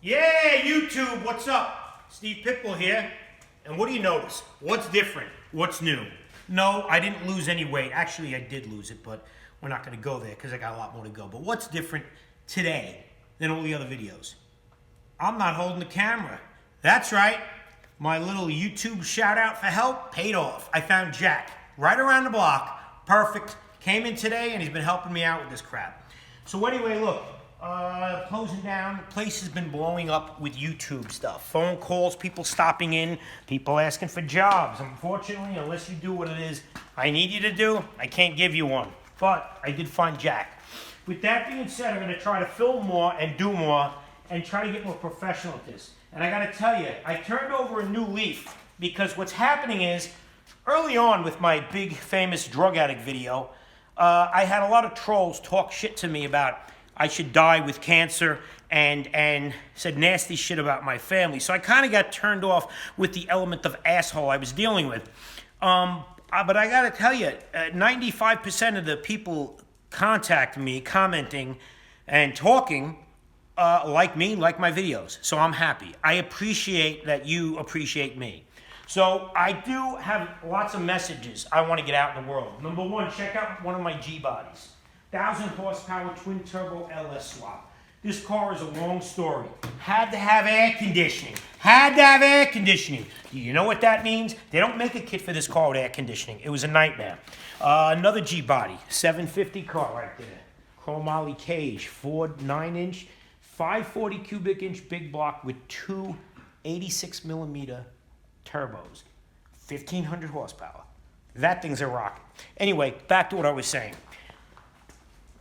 Yeah, YouTube, what's up? Steve Pitbull here. And what do you notice? What's different? What's new? No, I didn't lose any weight. Actually, I did lose it, but we're not going to go there because I got a lot more to go. But what's different today than all the other videos? I'm not holding the camera. That's right. My little YouTube shout out for help paid off. I found Jack right around the block. Perfect. Came in today and he's been helping me out with this crap. So anyway, look. Closing down. The place has been blowing up with YouTube stuff. Phone calls, people stopping in, people asking for jobs. Unfortunately, unless you do what it is I need you to do, I can't give you one. But I did find Jack. With that being said, I'm going to try to film more and do more and try to get more professional at this. And I got to tell you, I turned over a new leaf because what's happening is, early on with my big famous drug addict video, I had a lot of trolls talk shit to me about I should die with cancer and said nasty shit about my family. So I kind of got turned off with the element of asshole I was dealing with. But I got to tell you, 95% of the people contacting me, commenting and talking, like me, like my videos. So I'm happy. I appreciate that you appreciate me. So I do have lots of messages I want to get out in the world. Number one, check out one of my G-bodies. 1,000 horsepower twin turbo LS swap. This car is a long story. Had to have air conditioning. Had to have air conditioning. Do you know what that means? They don't make a kit for this car with air conditioning. It was a nightmare. Another G-body, 750 car right there. Chromoly cage, Ford 9-inch, 540 cubic inch big block with two 86 millimeter turbos, 1,500 horsepower. That thing's a rocket. Anyway, back to what I was saying.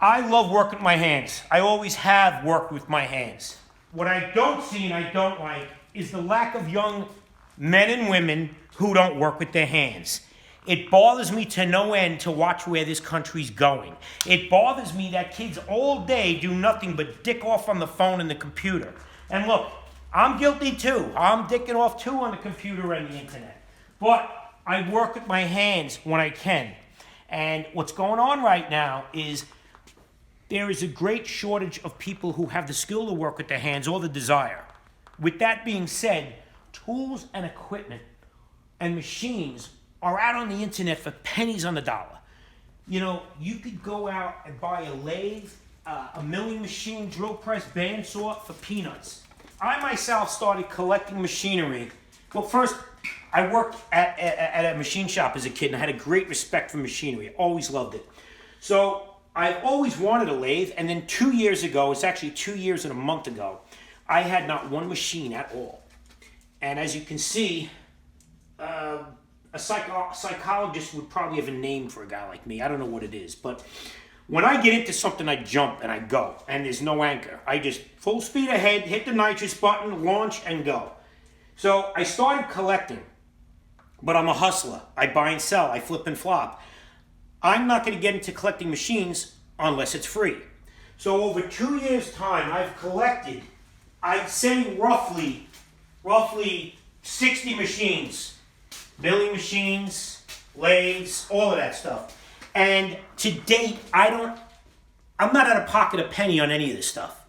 I love working with my hands. I always have worked with my hands. What I don't see and I don't like is the lack of young men and women who don't work with their hands. It bothers me to no end to watch where this country's going. It bothers me that kids all day do nothing but dick off on the phone and the computer. And look, I'm guilty too. I'm dicking off too on the computer and the internet. But I work with my hands when I can. And what's going on right now is there is a great shortage of people who have the skill to work with their hands or the desire. With that being said, tools and equipment and machines are out on the internet for pennies on the dollar. You know, you could go out and buy a lathe, a milling machine, drill press, bandsaw for peanuts. I myself started collecting machinery. Well, first, I worked at a machine shop as a kid and I had a great respect for machinery. I always loved it. So I've always wanted a lathe, and then 2 years ago, it's actually 2 years and a month ago, I had not one machine at all. And as you can see, a psychologist would probably have a name for a guy like me. I don't know what it is, but when I get into something, I jump and I go, and there's no anchor. I just full speed ahead, hit the nitrous button, launch, and go. So I started collecting, but I'm a hustler. I buy and sell. I flip and flop. I'm not going to get into collecting machines unless it's free. So over 2 years' time, I've collected, I'd say roughly 60 machines. Milling machines, lathes, all of that stuff. And to date, I'm not out of pocket a penny on any of this stuff.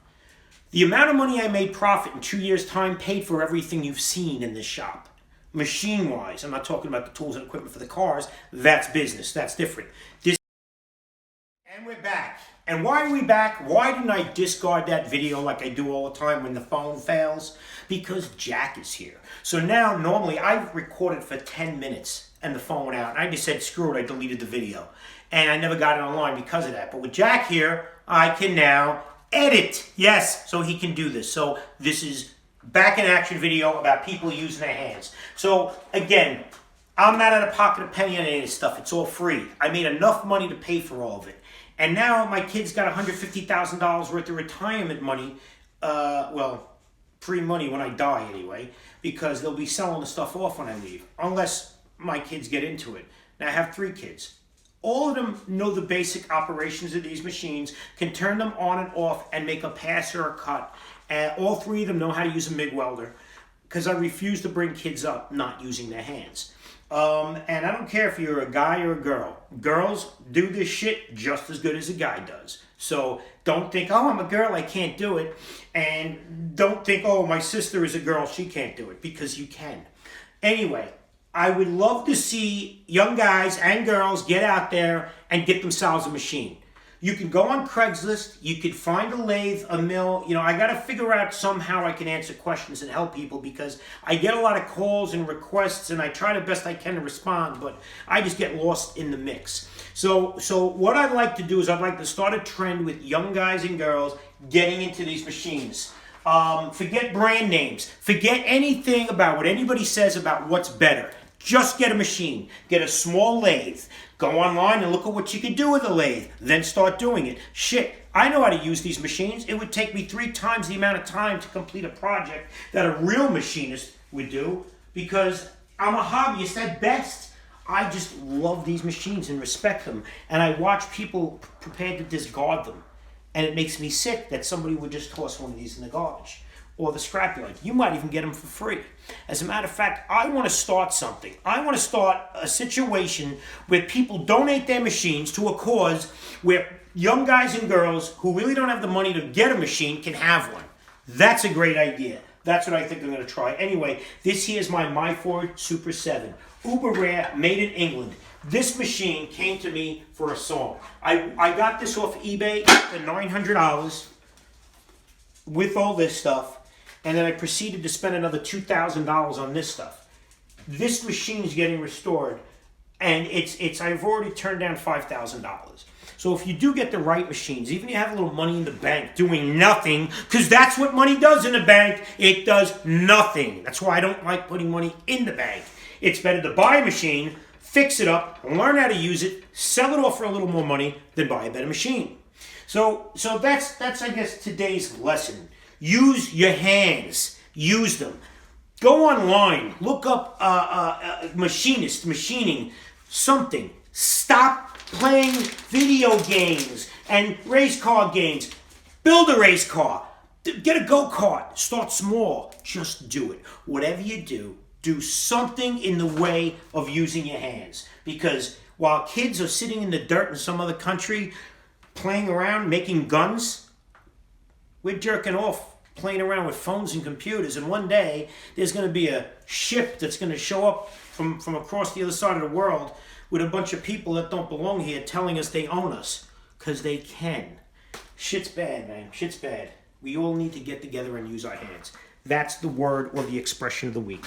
The amount of money I made profit in 2 years' time paid for everything you've seen in this shop. Machine-wise, I'm not talking about the tools and equipment for the cars. That's business. That's different. And we're back. And why are we back? Why didn't I discard that video like I do all the time when the phone fails? Because Jack is here. So now, normally, I've recorded for 10 minutes and the phone went out. And I just said, screw it, I deleted the video. And I never got it online because of that. But with Jack here, I can now edit. Yes, so he can do this. So this is back in action video about people using their hands. So again, I'm not out of pocket a penny on any of this stuff. It's all free. I made enough money to pay for all of it. And now my kid's got $150,000 worth of retirement money. Well, free money when I die anyway, because they'll be selling the stuff off when I leave, unless my kids get into it. Now I have 3 kids. All of them know the basic operations of these machines, can turn them on and off and make a pass or a cut. And all 3 of them know how to use a MIG welder because I refuse to bring kids up not using their hands. And I don't care if you're a guy or a girl. Girls do this shit just as good as a guy does. So don't think, oh, I'm a girl, I can't do it. And don't think, oh, my sister is a girl, she can't do it. Because you can. Anyway, I would love to see young guys and girls get out there and get themselves a machine. You can go on Craigslist, you could find a lathe, a mill. You know, I got to figure out somehow I can answer questions and help people because I get a lot of calls and requests and I try the best I can to respond, but I just get lost in the mix. So what I'd like to do is I'd like to start a trend with young guys and girls getting into these machines. Forget brand names. Forget anything about what anybody says about what's better. Just get a machine. Get a small lathe. Go online and look at what you can do with a lathe. Then start doing it. Shit, I know how to use these machines. It would take me 3 times the amount of time to complete a project that a real machinist would do because I'm a hobbyist at best. I just love these machines and respect them. And I watch people prepared to discard them. And it makes me sick that somebody would just toss one of these in the garbage or the scrapyard. You might even get them for free. As a matter of fact, I want to start something. I want to start a situation where people donate their machines to a cause where young guys and girls who really don't have the money to get a machine can have one. That's a great idea. That's what I think I'm going to try. Anyway, this here is my Ford Super 7. Uber rare, made in England. This machine came to me for a song. I got this off eBay for $900 with all this stuff. And then I proceeded to spend another $2,000 on this stuff. This machine's getting restored, and I've already turned down $5,000. So if you do get the right machines, even if you have a little money in the bank doing nothing, because that's what money does in the bank, it does nothing. That's why I don't like putting money in the bank. It's better to buy a machine, fix it up, learn how to use it, sell it off for a little more money, than buy a better machine. So that's I guess today's lesson. Use your hands. Use them. Go online. Look up machinist, machining, something. Stop playing video games and race car games. Build a race car. Get a go-kart. Start small. Just do it. Whatever you do, do something in the way of using your hands. Because while kids are sitting in the dirt in some other country playing around, making guns, we're jerking off playing around with phones and computers, and one day there's going to be a ship that's going to show up from across the other side of the world with a bunch of people that don't belong here telling us they own us, because they can. Shit's bad, man. Shit's bad. We all need to get together and use our hands. That's the word or the expression of the week.